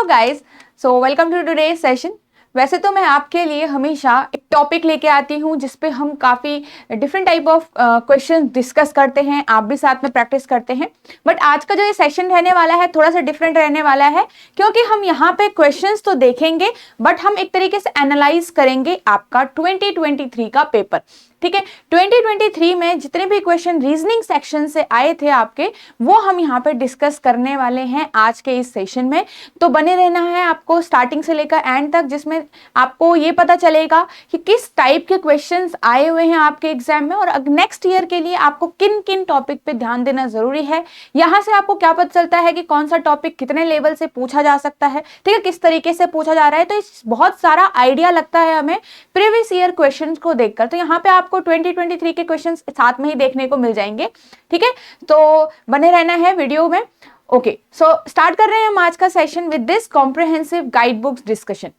Hello guys, so welcome to today session. वैसे तो मैं आपके लिए हमेशा एक टॉपिक लेके आती हूँ जिसपे हम काफ़ी different type of question discuss करते हैं, आप भी साथ में प्रैक्टिस करते हैं। बट आज का जो ये सेशन रहने वाला है थोड़ा सा डिफरेंट रहने वाला है, क्योंकि हम यहाँ पे क्वेश्चंस तो देखेंगे बट हम एक तरीके से एनालाइज करेंगे आपका 2023 का पेपर। ठीक है, 2023 में जितने भी क्वेश्चन रीजनिंग सेक्शन से आए थे आपके, वो हम यहाँ पे डिस्कस करने वाले हैं आज के इस सेशन में। तो बने रहना है आपको स्टार्टिंग से लेकर एंड तक, जिसमें आपको ये पता चलेगा कि किस टाइप के क्वेश्चंस आए हुए हैं आपके एग्जाम में और नेक्स्ट ईयर के लिए आपको किन किन टॉपिक पे ध्यान देना जरूरी है। यहाँ से आपको क्या पता चलता है कि कौन सा टॉपिक कितने लेवल से पूछा जा सकता है, ठीक है, किस तरीके से पूछा जा रहा है। तो इस बहुत सारा आइडिया लगता है हमें प्रीवियस ईयर क्वेश्चन को देखकर। तो यहाँ पे आपको 2023 के क्वेश्चंस साथ में ही देखने को मिल जाएंगे। ठीक है, तो बने रहना है वीडियो में। ओके, सो स्टार्ट कर रहे हैं हम आज का session with this comprehensive guide books discussion.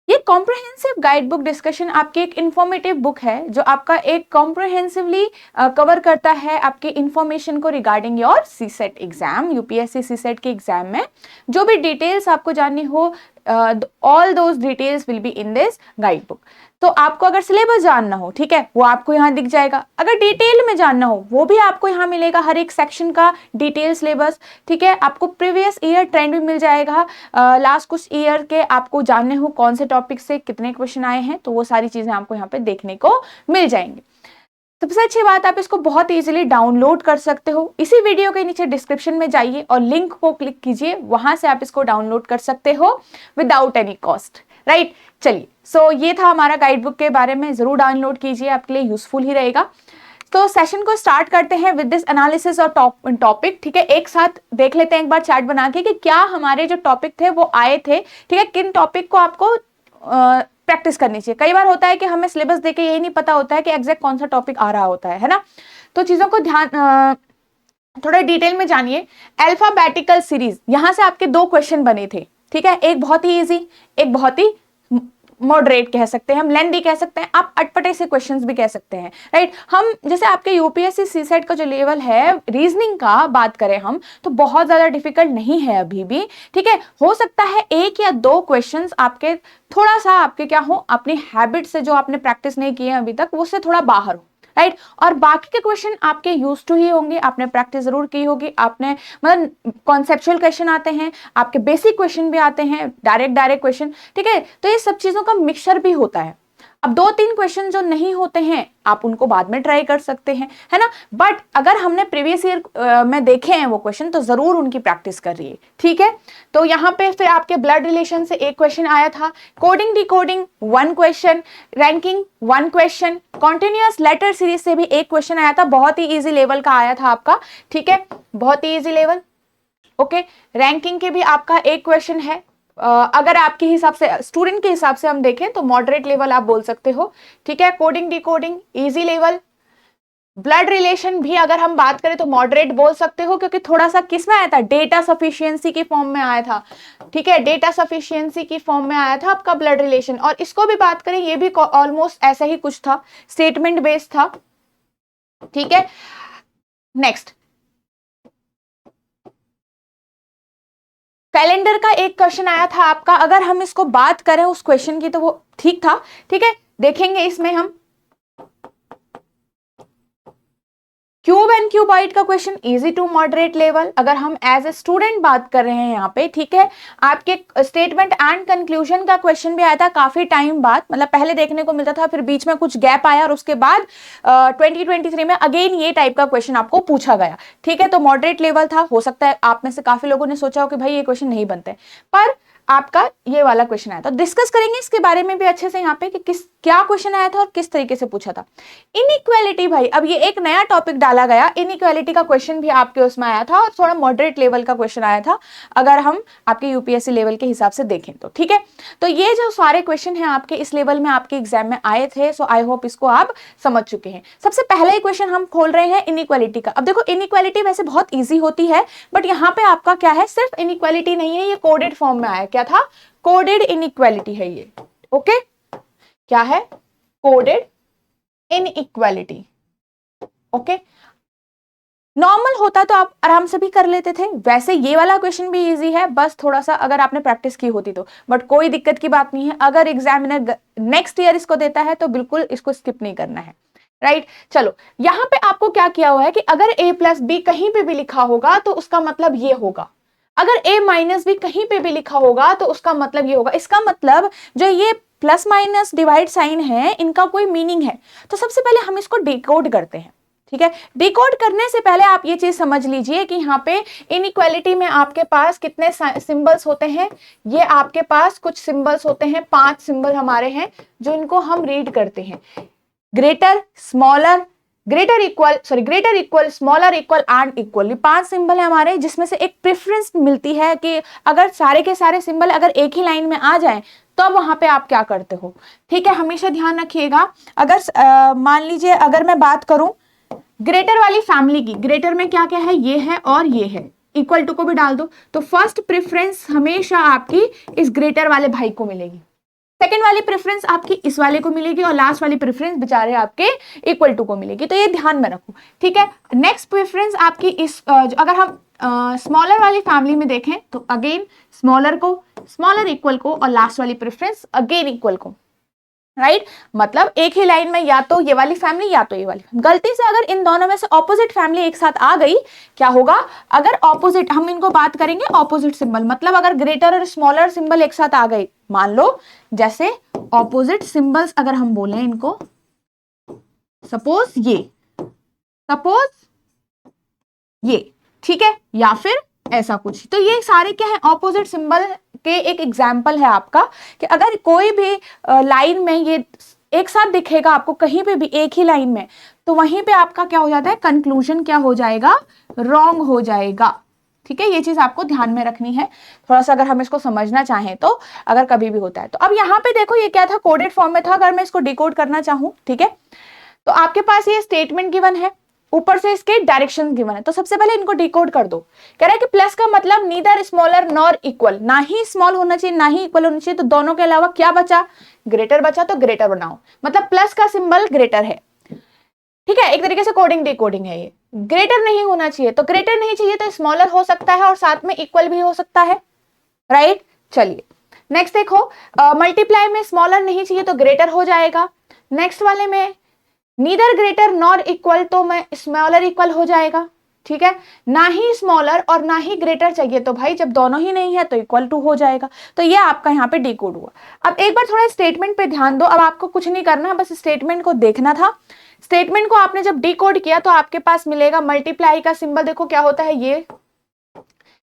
ये कॉम्प्रिहेंसिव गाइड बुक डिस्कशन आपकी एक इंफॉर्मेटिव बुक है जो आपका एक कॉम्प्रिहेंसिवली कवर करता है आपके इंफॉर्मेशन को regarding your CSAT exam, UPSC CSAT के एग्जाम में जो भी डिटेल्स आपको जाननी हो, all those details will be in this guide book. तो आपको अगर सिलेबस जानना हो, ठीक है, वो आपको यहाँ दिख जाएगा। अगर डिटेल में जानना हो वो भी आपको यहाँ मिलेगा, हर एक सेक्शन का डिटेल सिलेबस। ठीक है, आपको प्रीवियस ईयर ट्रेंड भी मिल जाएगा, लास्ट कुछ ईयर के आपको जानने हो कौन से टॉपिक से कितने क्वेश्चन आए हैं, तो वो सारी चीजें आपको यहाँ पे देखने को मिल जाएंगे। सबसे अच्छी बात, आप इसको बहुत इजीली डाउनलोड कर सकते हो। इसी वीडियो के नीचे डिस्क्रिप्शन में जाइए और लिंक को क्लिक कीजिए, वहां से आप इसको डाउनलोड कर सकते हो विदाउट एनी कॉस्ट। राइट, चलिए, सो ये था हमारा गाइड बुक के बारे में, जरूर डाउनलोड कीजिए, आपके लिए यूजफुल ही रहेगा। तो सेशन को स्टार्ट करते हैं विद दिस एनालिसिस और टॉपिक। ठीक है, एक साथ देख लेते हैं एक बार चार्ट बना के कि क्या हमारे जो टॉपिक थे वो आए थे। ठीक है, किन टॉपिक को आपको प्रैक्टिस करनी चाहिए। कई बार होता है कि हमें सिलेबस देके यही नहीं पता होता है कि एग्जैक्ट कौन सा टॉपिक आ रहा होता है ना। तो चीजों को ध्यान थोड़ा डिटेल में जानिए। अल्फाबेटिकल सीरीज, यहां से आपके दो क्वेश्चन बने थे। ठीक है, एक बहुत ही इजी, एक बहुत ही मॉडरेट कह सकते हैं हम, लेंदी कह सकते हैं, आप अटपटे से क्वेश्चंस भी कह सकते हैं। राइट, हम जैसे आपके यूपीएससी सीसेट का जो लेवल है रीजनिंग का बात करें हम, तो बहुत ज्यादा डिफिकल्ट नहीं है अभी भी। ठीक है, हो सकता है एक या दो क्वेश्चंस आपके थोड़ा सा आपके क्या हो, अपनी हैबिट से जो आपने प्रैक्टिस नहीं की है अभी तक उससे थोड़ा बाहर हो। राइट, और बाकी के क्वेश्चन आपके यूज टू ही होंगे, आपने प्रैक्टिस जरूर की होगी, आपने मतलब कॉन्सेप्चुअल क्वेश्चन आते हैं, आपके बेसिक क्वेश्चन भी आते हैं, डायरेक्ट क्वेश्चन। ठीक है, तो ये सब चीजों का मिक्सचर भी होता है। अब दो तीन क्वेश्चन जो नहीं होते हैं आप उनको बाद में ट्राई कर सकते हैं, है ना। बट अगर हमने प्रीवियस ईयर में देखे हैं वो क्वेश्चन, तो जरूर उनकी प्रैक्टिस कर रही है। ठीक है, तो यहाँ पे फिर आपके ब्लड रिलेशन से एक क्वेश्चन आया था, coding decoding one question, ranking one question, continuous letter series से भी एक क्वेश्चन आया था, बहुत ही ईजी लेवल का आया था आपका। ठीक है, बहुत ही ईजी लेवल। ओके, रैंकिंग के भी आपका एक क्वेश्चन है। अगर आपके हिसाब से, स्टूडेंट के हिसाब से हम देखें तो मॉडरेट लेवल आप बोल सकते हो। ठीक है, coding decoding easy level. Blood relation भी अगर हम बात करें तो मॉडरेट बोल सकते हो, क्योंकि थोड़ा सा किस में आया था, डेटा सफिशिएंसी की फॉर्म में आया था। ठीक है, डेटा सफिशिएंसी की फॉर्म में आया था आपका ब्लड रिलेशन। और इसको भी बात करें, ये भी ऑलमोस्ट ऐसा ही कुछ था, स्टेटमेंट बेस्ड था। ठीक है, नेक्स्ट कैलेंडर का एक क्वेश्चन आया था आपका। अगर हम इसको बात करें उस क्वेश्चन की तो वो ठीक था। ठीक है, देखेंगे इसमें हम क्यूब एंड क्यूबॉइड का question easy to moderate level. अगर हम एज ए स्टूडेंट बात कर रहे हैं यहाँ पे, ठीक है, आपके स्टेटमेंट एंड कंक्लूजन का क्वेश्चन भी आया था काफी टाइम बाद, मतलब पहले देखने को मिलता था, फिर बीच में कुछ गैप आया और उसके बाद 2023 में अगेन ये टाइप का क्वेश्चन आपको पूछा गया। ठीक है, तो मॉडरेट लेवल था। हो सकता है आप में से काफी लोगों ने सोचा हो कि भाई ये क्वेश्चन नहीं बनते, पर आपका ये वाला क्वेश्चन आया था। डिस्कस करेंगे इसके बारे में भी अच्छे से यहाँ पे कि क्या क्वेश्चन आया था और किस तरीके से पूछा था। इनइक्वालिटी, भाई अब ये एक नया टॉपिक डाला गया, इनइक्वालिटी का क्वेश्चन भी आपके उसमें आया था और थोड़ा मॉडरेट लेवल का क्वेश्चन आया था अगर हम आपके यूपीएससी लेवल के हिसाब से देखें तो। ठीक है, तो ये जो सारे क्वेश्चन हैं आपके इस लेवल में आपके एग्जाम में आए थे, सो आई होप इसको आप समझ चुके हैं। सबसे पहला ही क्वेश्चन हम खोल रहे हैं इनइक्वालिटी का। अब देखो, इनइक्वालिटी वैसे बहुत ईजी होती है, बट यहाँ पे आपका क्या है, सिर्फ इनइक्वालिटी नहीं है, ये कोडेड फॉर्म में आया। क्या था, कोडेड इनइक्वालिटी है ये। ओके, क्या है, कोडेड इनइक्वालिटी। ओके, नॉर्मल होता तो आप आराम से भी कर लेते थे। वैसे ये वाला क्वेश्चन भी इजी है, बस थोड़ा सा अगर आपने प्रैक्टिस की होती तो, बट कोई दिक्कत की बात नहीं है। अगर एग्जामिनर नेक्स्ट ईयर इसको देता है तो बिल्कुल इसको स्किप नहीं करना है, राइट। चलो यहाँ पे आपको क्या किया हुआ है कि अगर a प्लस बी कहीं पे भी लिखा होगा तो उसका मतलब ये होगा, अगर a माइनस बी कहीं पे भी लिखा होगा तो उसका मतलब ये होगा। इसका मतलब जो ये प्लस माइनस डिवाइड साइन है इनका कोई मीनिंग है। तो सबसे पहले हम इसको डिकोड करते हैं, ठीक है। डिकोड करने से पहले आप ये चीज समझ लीजिए कि यहाँ पे इनइक्वालिटी में आपके पास कितने सिंबल्स होते हैं। ये आपके पास कुछ सिंबल्स होते हैं, 5 सिंबल हमारे हैं जो इनको हम रीड करते हैं। Greater, smaller, greater equal, smaller equal and equal, 5 symbol है हमारे, जिसमें से एक प्रेफरेंस मिलती है कि अगर सारे के सारे सिंबल अगर एक ही लाइन में आ जाएं तो अब वहां पे आप क्या करते हो, ठीक है। हमेशा ध्यान रखिएगा। अगर मान लीजिए अगर मैं बात करूं ग्रेटर वाली फैमिली की, ग्रेटर में क्या क्या है, ये है और ये है, इक्वल टू को भी डाल दो, तो फर्स्ट प्रेफरेंस हमेशा आपकी इस ग्रेटर वाले भाई को मिलेगी, सेकेंड वाली प्रेफरेंस आपकी इस वाले को मिलेगी और लास्ट वाली प्रेफरेंस बेचारे आपके इक्वल टू को मिलेगी। तो ये ध्यान में रखो, ठीक है। नेक्स्ट प्रेफरेंस आपकी इस अगर हम स्मॉलर वाली फैमिली में देखें तो अगेन स्मॉलर को, स्मॉलर इक्वल को और लास्ट वाली प्रेफरेंस अगेन इक्वल को, राइट। मतलब एक ही लाइन में या तो ये वाली फैमिली या तो ये वाली। गलती से अगर इन दोनों में से ऑपोजिट फैमिली एक साथ आ गई, क्या होगा, अगर ऑपोजिट, हम इनको बात करेंगे ऑपोजिट सिंबल, मतलब अगर ग्रेटर और स्मॉलर सिंबल एक साथ आ गए, मान लो जैसे ऑपोजिट सिंबल्स अगर हम बोले इनको, सपोज ये, ठीक है, या फिर ऐसा कुछ, तो ये सारे क्या है, ऑपोजिट सिंबल के एक एग्जाम्पल है आपका कि अगर कोई भी लाइन में ये एक साथ दिखेगा आपको कहीं पे भी एक ही लाइन में, तो वहीं पे आपका क्या हो जाता है, कंक्लूजन क्या हो जाएगा, रॉन्ग हो जाएगा, ठीक है। ये चीज आपको ध्यान में रखनी है थोड़ा सा, अगर हम इसको समझना चाहें तो, अगर कभी भी होता है तो। अब यहाँ पे देखो ये क्या था, कोडेड फॉर्म में था। अगर मैं इसको डिकोड करना चाहूं, ठीक है, तो आपके पास ये स्टेटमेंट गिवन है, ऊपर से इसके डायरेक्शन गिवन है। तो सबसे पहले इनको डिकोड कर दो। कह रहा है कि प्लस का मतलब नीदर स्मॉलर नॉर इक्वल, ना ही स्मॉल होना चाहिए ना ही इक्वल होना चाहिए, तो दोनों के अलावा क्या बचा, ग्रेटर बचा, तो ग्रेटर बनाओ, मतलब प्लस का सिंबल ग्रेटर है, ठीक है। एक तरीके से कोडिंग डिकोडिंग है ये। ग्रेटर नहीं होना चाहिए, तो ग्रेटर नहीं चाहिए तो स्मॉलर हो सकता है और साथ में इक्वल भी हो सकता है, राइट। चलिए नेक्स्ट देखो, मल्टीप्लाई में स्मॉलर नहीं चाहिए तो ग्रेटर हो जाएगा। नेक्स्ट वाले में नीदर ग्रेटर नॉर इक्वल, तो मैं स्मॉलर इक्वल हो जाएगा, ठीक है। ना ही स्मॉलर और ना ही ग्रेटर चाहिए, तो भाई जब दोनों ही नहीं है तो इक्वल टू हो जाएगा। तो ये आपका यहाँ पे डिकोड हुआ। अब एक बार थोड़ा स्टेटमेंट पे ध्यान दो। अब आपको कुछ नहीं करना, बस स्टेटमेंट को देखना था। स्टेटमेंट को आपने जब डिकोड किया तो आपके पास मिलेगा मल्टीप्लाई का सिंबल, देखो क्या होता है ये,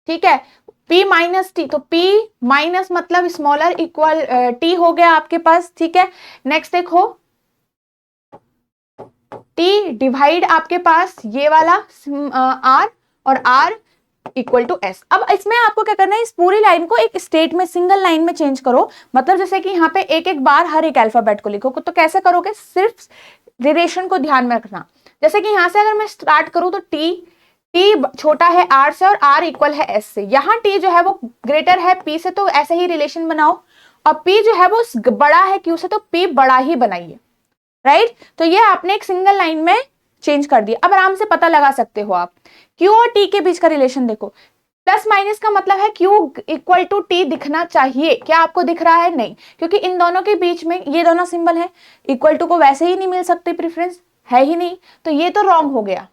ठीक है, P माइनस टी, तो P माइनस मतलब स्मॉलर इक्वल T हो गया आपके पास, ठीक है। नेक्स्ट देखो T डिवाइड आपके पास ये वाला R और R इक्वल टू S। अब इसमें आपको क्या करना है, इस पूरी लाइन को एक स्टेट में, सिंगल लाइन में चेंज करो। मतलब जैसे कि यहाँ पे एक एक बार हर एक अल्फाबेट को लिखो, तो कैसे करोगे, सिर्फ रिलेशन को ध्यान में रखना। जैसे कि यहाँ से अगर मैं स्टार्ट करूं तो T छोटा है R से और R इक्वल है S से, यहाँ T जो है वो ग्रेटर है P से, तो ऐसे ही रिलेशन बनाओ, और P जो है वो बड़ा है Q से, तो P बड़ा ही बनाइए, राइट। तो ये आपने एक सिंगल लाइन में चेंज कर दिया। अब आराम से पता लगा सकते हो आप, Q और T के बीच का रिलेशन देखो, प्लस माइनस का मतलब है Q इक्वल टू T दिखना चाहिए। क्या आपको दिख रहा है, नहीं, क्योंकि इन दोनों के बीच में ये दोनों सिंबल है, इक्वल टू को वैसे ही नहीं मिल सकते, प्रेफरेंस है ही नहीं, तो ये तो रॉन्ग हो गया,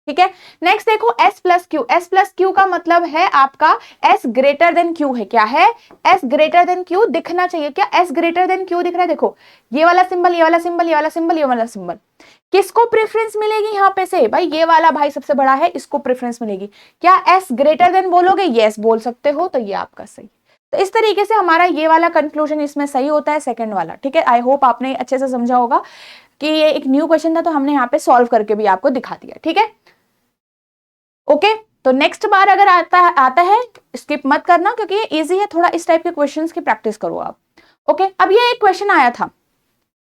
ठीक है। नेक्स्ट देखो S प्लस क्यू का मतलब है आपका S ग्रेटर देन Q है, क्या है, S ग्रेटर देन Q दिखना चाहिए। क्या S ग्रेटर देन Q दिख रहा है, देखो ये वाला सिंबल, ये वाला सिंबल, ये वाला सिंबल, ये वाला सिंबल, किसको प्रेफरेंस मिलेगी यहाँ पे से, भाई ये वाला भाई सबसे बड़ा है, इसको प्रेफरेंस मिलेगी। क्या S ग्रेटर देन बोलोगे, यस बोल सकते हो, तो ये आपका सही। तो इस तरीके से हमारा ये वाला कंक्लूजन इसमें सही होता है, सेकंड वाला, ठीक है। आई होप आपने अच्छे से समझा होगा कि ये एक न्यू क्वेश्चन था, तो हमने यहाँ पे सॉल्व करके भी आपको दिखा दिया, ठीक है। ओके, तो नेक्स्ट बार अगर आता है स्किप मत करना, क्योंकि ये इजी है थोड़ा, इस टाइप के क्वेश्चंस की प्रैक्टिस करो आप। ओके, अब ये एक क्वेश्चन आया था,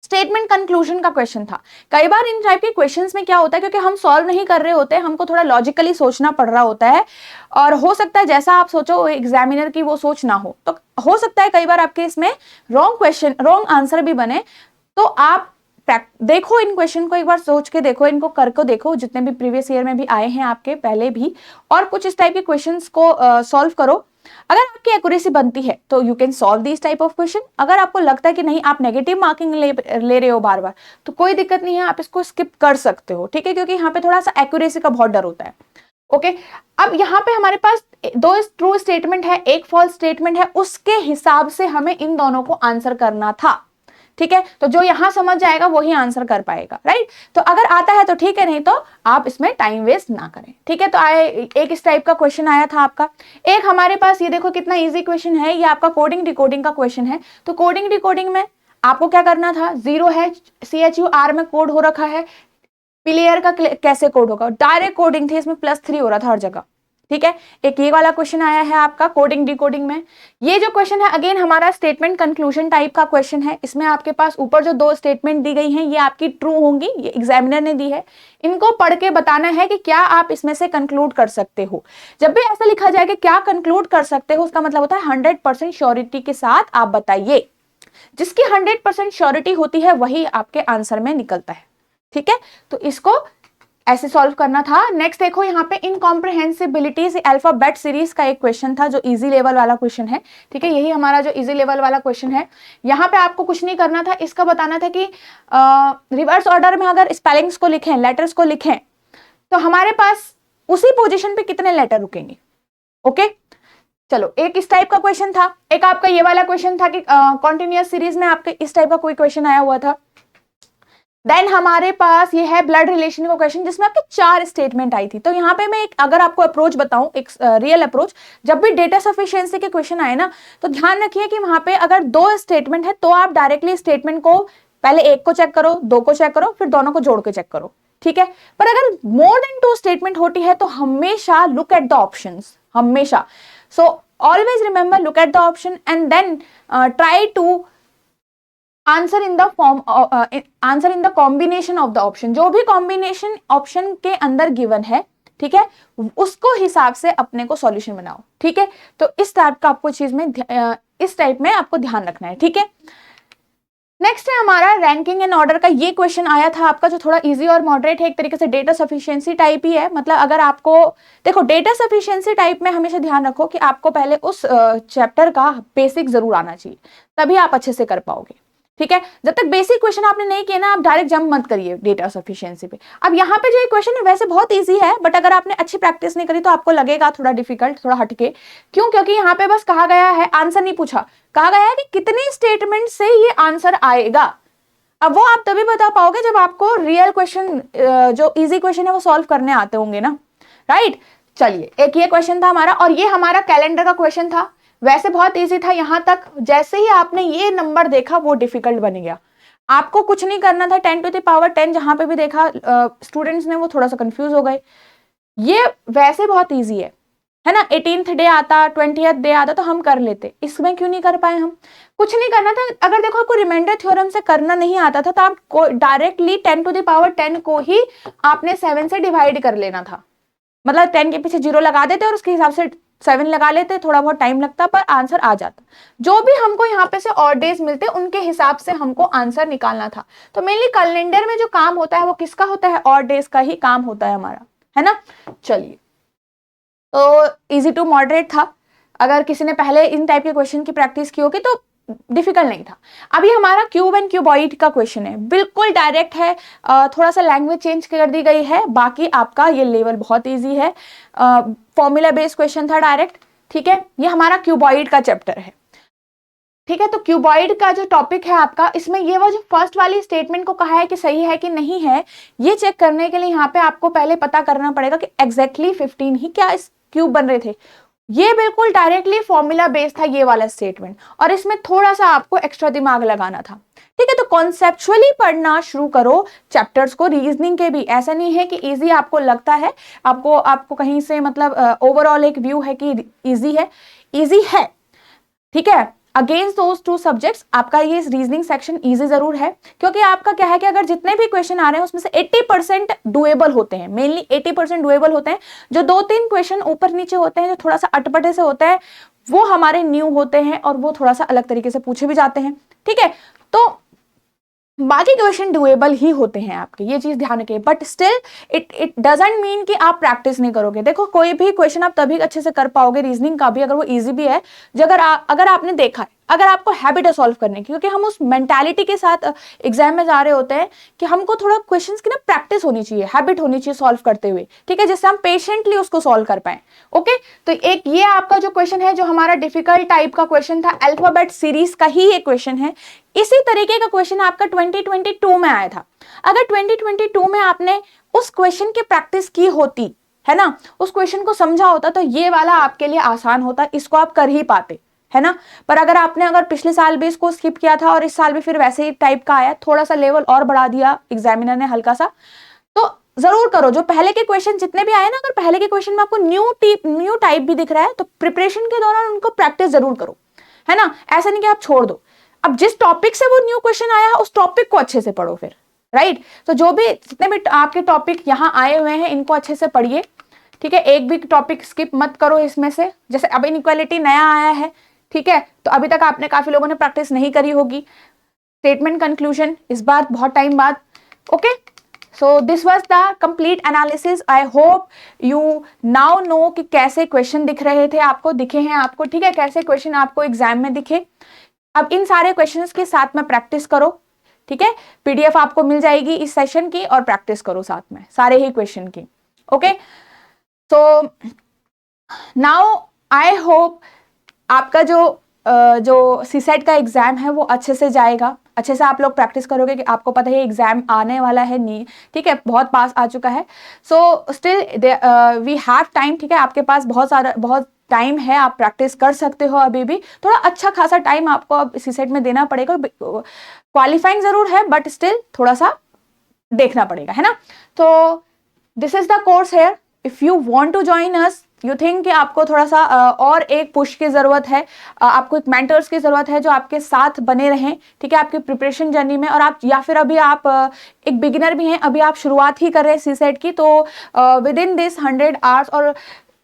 स्टेटमेंट कंक्लूजन का क्वेश्चन था। कई बार इन टाइप के क्वेश्चंस में क्या होता है, क्योंकि हम सॉल्व नहीं कर रहे होते, हमको थोड़ा लॉजिकली सोचना पड़ रहा होता है, और हो सकता है जैसा आप सोचो एग्जामिनर की वो सोच ना हो, तो हो सकता है कई बार आपके इसमें रॉन्ग क्वेश्चन, रॉन्ग आंसर भी बने। तो आप देखो इन क्वेश्चन को, एक बार सोच के देखो, इनको करके देखो, जितने भी प्रीवियस ईयर में भी आए हैं आपके पहले भी, और कुछ इस टाइप के क्वेश्चंस को सॉल्व करो। अगर आपकी एक्यूरेसी बनती है तो you can solve this type of question. अगर आपको लगता है कि नहीं आप नेगेटिव मार्किंग ले रहे हो बार बार, तो कोई दिक्कत नहीं है, आप इसको स्किप कर सकते हो, ठीक है, क्योंकि यहाँ पे थोड़ा सा एक्यूरेसी का बहुत डर होता है। ओके, अब यहाँ पे हमारे पास 2 ट्रू स्टेटमेंट है, 1 फॉल्स स्टेटमेंट है, उसके हिसाब से हमें इन दोनों को आंसर करना था, ठीक है। तो जो यहां समझ जाएगा वही आंसर कर पाएगा, राइट। तो अगर आता है तो ठीक है, नहीं तो आप इसमें टाइम वेस्ट ना करें, ठीक है। तो एक इस टाइप का क्वेश्चन आया था आपका। एक हमारे पास ये देखो कितना इजी क्वेश्चन है, ये आपका कोडिंग डिकोडिंग का क्वेश्चन है। तो कोडिंग डिकोडिंग में आपको क्या करना था, 0 है, CHUR में कोड हो रखा है, प्लेयर का कैसे कोड होगा, डायरेक्ट कोडिंग थी, इसमें +3 हो रहा था हर जगह, ठीक है। एक ये वाला क्वेश्चन आया है आपका कोडिंग डिकोडिंग में। ये जो क्वेश्चन है अगेन हमारा स्टेटमेंट कंक्लूजन टाइप का क्वेश्चन है। इसमें आपके पास ऊपर जो 2 स्टेटमेंट दी गई हैं ये आपकी ट्रू होंगी, ये एग्जामिनर ने दी है। इनको पढ़ के बताना है कि क्या आप इसमें से कंक्लूड कर सकते हो। जब भी ऐसा लिखा जाए कि क्या कंक्लूड कर सकते हो, उसका मतलब होता है 100% श्योरिटी के साथ आप बताइए। जिसकी 100% श्योरिटी होती है वही आपके आंसर में निकलता है, ठीक है। तो इसको ऐसे सॉल्व करना था। नेक्स्ट देखो यहाँ पे इनकॉम्प्रिहेंसिबिलिटी से अल्फाबेट सीरीज का एक क्वेश्चन था जो इजी लेवल वाला क्वेश्चन है, ठीक है। यही हमारा जो इजी लेवल वाला क्वेश्चन है। यहाँ पे आपको कुछ नहीं करना था, इसका बताना था कि रिवर्स ऑर्डर में अगर स्पेलिंग्स को लिखें, लेटर्स को लिखें, तो हमारे पास उसी पोजिशन पे कितने लेटर रुकेंगे। ओके, चलो एक इस टाइप का क्वेश्चन था। एक आपका ये वाला क्वेश्चन था कि कॉन्टिन्यूअस सीरीज में आपके इस टाइप का कोई क्वेश्चन आया हुआ था। देन हमारे पास ये है ब्लड रिलेशन का क्वेश्चन जिसमें आपके 4 स्टेटमेंट आई थी। तो यहाँ पे मैं अगर आपको अप्रोच बताऊं, एक रियल अप्रोच, जब भी डेटा सफिशिएंसी के क्वेश्चन आए ना, तो ध्यान रखिए कि वहां पे अगर 2 स्टेटमेंट है तो आप डायरेक्टली स्टेटमेंट को पहले 1 को चेक करो, 2 को चेक करो, फिर दोनों को जोड़ के चेक करो, ठीक है। पर अगर मोर देन 2 स्टेटमेंट होती है तो हमेशा लुक एट द ऑप्शंस, हमेशा। So always remember look at the option and then try to answer in the form, answer in the combination of the option. जो भी कॉम्बिनेशन ऑप्शन के अंदर given है, ठीक है, उसको हिसाब से अपने को सॉल्यूशन बनाओ, ठीक है। तो इस टाइप का आपको चीज में इस टाइप में आपको ध्यान रखना है, ठीक है। नेक्स्ट है हमारा रैंकिंग एंड ऑर्डर का। ये क्वेश्चन आया था आपका जो थोड़ा इजी और मॉडरेट है, एक तरीके से डेटा सफिशिएंसी टाइप ही है। मतलब अगर आपको देखो डेटा सफिशिएंसी टाइप में हमेशा ध्यान रखो कि आपको पहले उस चैप्टर का बेसिक जरूर आना चाहिए, तभी आप अच्छे से कर पाओगे, ठीक है। जब तक बेसिक क्वेश्चन आपने नहीं किया ना, आप डायरेक्ट जंप मत करिए डेटा सफिशिएंसी पे। अब यहाँ पे जो ये क्वेश्चन है वैसे बहुत इजी है, बट अगर आपने अच्छी प्रैक्टिस नहीं करी तो आपको लगेगा थोड़ा डिफिकल्ट, थोड़ा हटके। क्यों? क्योंकि यहाँ पे बस कहा गया है, आंसर नहीं पूछा, कहा गया है कि कितने स्टेटमेंट से ये आंसर आएगा। अब वो आप तभी बता पाओगे जब आपको रियल क्वेश्चन, जो इजी क्वेश्चन है वो सॉल्व करने आते होंगे ना, राइट। चलिए एक ये क्वेश्चन था हमारा, और ये हमारा कैलेंडर का क्वेश्चन था। वैसे बहुत इजी था यहां तक, जैसे ही आपने ये नंबर देखा वो डिफिकल्ट बन गया। आपको कुछ नहीं करना था, 10 टू द पावर 10 जहां पे भी देखा स्टूडेंट्स ने वो थोड़ा सा कंफ्यूज हो गए। ये वैसे बहुत इजी है ना। 18th डे आता, 20th डे आता तो हम कर लेते, इसमें क्यों नहीं कर पाए हम? कुछ नहीं करना था। अगर देखो आपको रिमाइंडर थ्योरम से करना नहीं आता था तो आप डायरेक्टली 10 टू द पावर 10 को ही आपने 7 से डिवाइड कर लेना था। मतलब 10 के पीछे 0 लगा देते और उसके हिसाब से 7 लगा लेते, थोड़ा बहुत टाइम लगता पर आंसर आ जाता। जो भी हमको यहाँ पे से ऑड डेज मिलते उनके हिसाब से हमको आंसर निकालना था। तो मेनली कैलेंडर में जो काम होता है वो किसका होता है? ऑड डेज का ही काम होता है हमारा, है ना। चलिए, तो इजी टू मॉडरेट था। अगर किसी ने पहले इन टाइप के क्वेश्चन की प्रैक्टिस की होगी तो डिफिकल्ट नहीं था। अभी हमारा क्यूब एंड क्यूबॉइड का क्वेश्चन है, बिल्कुल डायरेक्ट है, थोड़ा सा लैंग्वेज चेंज कर दी गई है, बाकी आपका ये लेवल बहुत इजी है। फॉर्मूला बेस्ड क्वेश्चन था डायरेक्ट, ठीक है। ये हमारा क्यूबॉइड का चैप्टर है, ठीक है। तो क्यूबॉइड का जो टॉपिक है आपका, इसमें ये वो जो फर्स्ट वाली स्टेटमेंट को कहा है कि सही है कि नहीं है, ये चेक करने के लिए यहाँ पे आपको पहले पता करना पड़ेगा कि एग्जैक्टली 15 ही क्या इस क्यूब बन रहे थे। ये बिल्कुल डायरेक्टली फॉर्मूला बेस्ड था ये वाला स्टेटमेंट, और इसमें थोड़ा सा आपको एक्स्ट्रा दिमाग लगाना था, ठीक है। तो कॉन्सेप्चुअली पढ़ना शुरू करो चैप्टर्स को, रीजनिंग के भी। ऐसा नहीं है कि इजी आपको लगता है, आपको कहीं से मतलब ओवरऑल एक व्यू है कि इजी है, ठीक है। अगेंस्ट दोज 2 सब्जेक्ट्स आपका ये रीजनिंग सेक्शन इजी जरूर है, क्योंकि आपका क्या है कि अगर जितने भी क्वेश्चन आ रहे हैं उसमें से 80% डुएबल होते हैं, मेनली 80% डुएबल होते हैं। जो 2-3 क्वेश्चन ऊपर नीचे होते हैं, जो थोड़ा सा अटपटे से होता है, वो हमारे न्यू होते हैं और वो थोड़ा सा अलग तरीके से पूछे भी जाते हैं, ठीक है। तो बाकी क्वेश्चन डुएबल ही होते हैं आपके, ये चीज ध्यान रखिए, but still it doesn't mean कि आप प्रैक्टिस नहीं करोगे। देखो कोई भी क्वेश्चन आप तभी अच्छे से कर पाओगे, रीजनिंग का भी, अगर वो इजी भी है, जो अगर आपने देखा है, अगर आपको हैबिट है सॉल्व करने की, क्योंकि हम उस मेंटालिटी के साथ एग्जाम में जा रहे होते हैं कि हमको थोड़ा क्वेश्चंस की ना प्रैक्टिस होनी चाहिए, हैबिट होनी चाहिए सॉल्व करते हुए, ठीक है, जिससे हम पेशेंटली उसको सॉल्व कर पाए। ओके, तो एक ये आपका जो क्वेश्चन है, जो हमारा डिफिकल्ट टाइप का क्वेश्चन था, अल्फाबेट सीरीज का ही एक क्वेश्चन है। इसी तरीके का क्वेश्चन आपका 2022 में आया था। अगर 2022 में आपने उस क्वेश्चन की प्रैक्टिस की होती है ना, उस क्वेश्चन को समझा होता, तो ये वाला आपके लिए आसान होता, इसको आप कर ही पाते, है ना। पर अगर पिछले साल भी इसको स्किप किया था और इस साल भी फिर वैसे ही टाइप का आया, थोड़ा सा लेवल और बढ़ा दिया एग्जामिनर ने हल्का सा, तो जरूर करो। जो पहले के क्वेश्चन जितने भी आए ना, अगर पहले के क्वेश्चन में आपको न्यू टाइप भी दिख रहा है, तो प्रिपरेशन के दौरान उनको प्रैक्टिस जरूर करो, है ना। ऐसा नहीं कि आप छोड़ दो। अब जिस टॉपिक से वो न्यू क्वेश्चन आया, उस टॉपिक को अच्छे से पढ़ो फिर, राइट। तो जो भी जितने भी आपके टॉपिक यहाँ आए हुए हैं, इनको अच्छे से पढ़िए, ठीक है। एक भी टॉपिक स्किप मत करो इसमें से। जैसे अब इनइक्वालिटी नया आया है, ठीक है, तो अभी तक आपने काफी लोगों ने प्रैक्टिस नहीं करी होगी। स्टेटमेंट कंक्लूजन इस बार बहुत टाइम बाद। Okay, so this was the complete analysis. I hope you now know कि कैसे क्वेश्चन दिख रहे थे आपको, दिखे हैं आपको, ठीक है, कैसे क्वेश्चन आपको एग्जाम में दिखे। अब इन सारे क्वेश्चंस के साथ में प्रैक्टिस करो, ठीक है। पीडीएफ आपको मिल जाएगी इस सेशन की, और प्रैक्टिस करो साथ में सारे ही क्वेश्चन की। Okay, so now I hope आपका जो सीसेट का एग्जाम है वो अच्छे से जाएगा, अच्छे से आप लोग प्रैक्टिस करोगे कि आपको पता है एग्जाम आने वाला है, नहीं, ठीक है, बहुत पास आ चुका है। So still we have time, ठीक है, आपके पास बहुत टाइम है, आप प्रैक्टिस कर सकते हो। अभी भी थोड़ा अच्छा खासा टाइम आपको अब सीसेट में देना पड़ेगा। क्वालिफाइंग जरूर है, बट स्टिल थोड़ा सा देखना पड़ेगा, है ना। तो this is the course here. If you want to join us, you think कि आपको थोड़ा सा और एक पुश की जरूरत है, आपको एक मेंटर्स की जरूरत है जो आपके साथ बने रहें, ठीक है, आपकी प्रिपरेशन जर्नी में। और आप, या फिर अभी आप एक बिगिनर भी हैं, अभी आप शुरुआत ही कर रहे हैं सीसेट की, तो विद इन दिस 100 आवर्स, और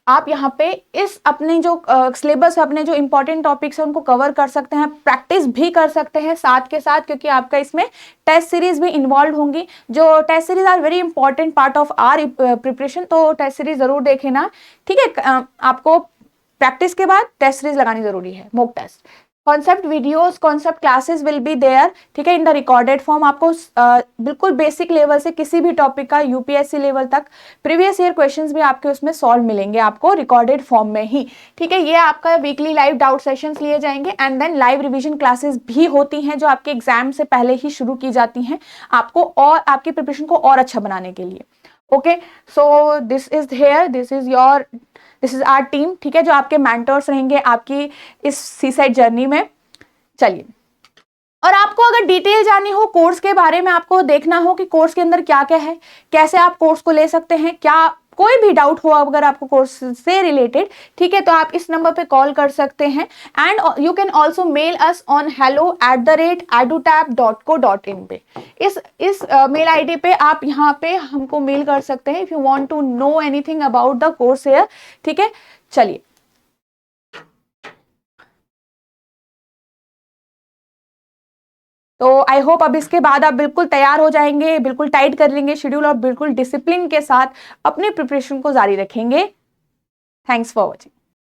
आप यहाँ पे इस अपने जो सिलेबस, अपने जो इंपॉर्टेंट टॉपिक्स है उनको कवर कर सकते हैं, प्रैक्टिस भी कर सकते हैं साथ के साथ, क्योंकि आपका इसमें टेस्ट सीरीज भी इन्वॉल्व होंगी। जो test series are very important part of our preparation, तो टेस्ट सीरीज जरूर देखें ना, ठीक है। आपको प्रैक्टिस के बाद टेस्ट सीरीज लगानी जरूरी है, mock test. Concept videos, concept classes will be there, ठीक है, इन द रिकॉर्डेड फॉर्म। आपको बिल्कुल बेसिक लेवल से किसी भी टॉपिक का यूपीएससी लेवल तक प्रीवियस ईयर क्वेश्चंस भी आपके उसमें सॉल्व मिलेंगे आपको रिकॉर्डेड फॉर्म में ही, ठीक है। ये आपका वीकली लाइव डाउट सेशंस लिए जाएंगे, and then live revision classes भी होती हैं जो आपके एग्जाम से पहले ही शुरू की जाती हैं, आपको और आपकी प्रिपरेशन को और अच्छा बनाने के लिए। Okay, so this is our team, ठीक है, जो आपके मेंटर्स रहेंगे आपकी इस सीसेट जर्नी में। चलिए, और आपको अगर डिटेल जाननी हो कोर्स के बारे में, आपको देखना हो कि कोर्स के अंदर क्या क्या है, कैसे आप कोर्स को ले सकते हैं, क्या कोई भी डाउट हो अगर आपको कोर्स से रिलेटेड, ठीक है, तो आप इस नंबर पे कॉल कर सकते हैं। And you can also mail us on hello@edutap.co.in पे। इस मेल आईडी पे आप यहाँ पे हमको मेल कर सकते हैं if you want to know anything about the course here, ठीक है। चलिए, तो आई होप अब इसके बाद आप बिल्कुल तैयार हो जाएंगे, बिल्कुल टाइट कर लेंगे शेड्यूल, और बिल्कुल डिसिप्लिन के साथ अपनी प्रिपरेशन को जारी रखेंगे। Thanks for watching.